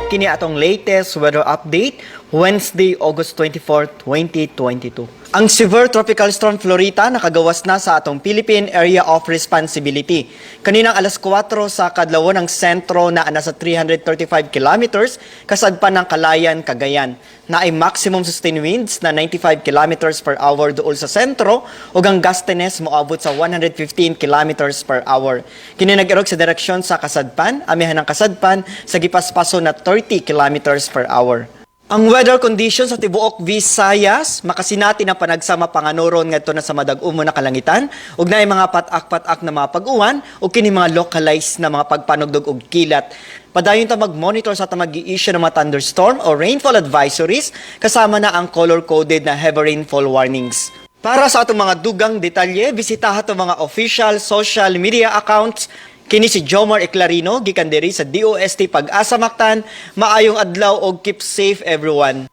Kini atong latest weather update, Wednesday, August 24, 2022. Ang severe tropical storm Florita nakagawas na sa atong Philippine Area of Responsibility. Kaninang alas 4 sa kadlawon ang sentro na nasa 335 kilometers kasadpan ng Calayan, Cagayan. Na ay maximum sustained winds na 95 kilometers per hour dool sa sentro ug ang gustiness moabot sa 115 kilometers per hour. Kini nag-irog sa direksyon sa kasadpan, amihan ng kasadpan sa gipaspaso na 30 kilometers per hour. Ang weather conditions sa tibuok Visayas makasinati na panagsama panganuron ngadto na sa madag-umo na kalangitan ug naay mga patak-patak na mga pag-uwan ug kini mga localized na mga pagpanugdog ug kilat. Padayon ta mag-monitor sa ta mag-i-issue ng mga thunderstorm o rainfall advisories kasama na ang color-coded na heavy rainfall warnings. Para sa atong mga dugang detalye, bisitaha atong mga official social media accounts. Kini si Jomar Eclarino, gikan diri sa DOST Pag-asa Mactan. Maayong adlaw og keep safe everyone.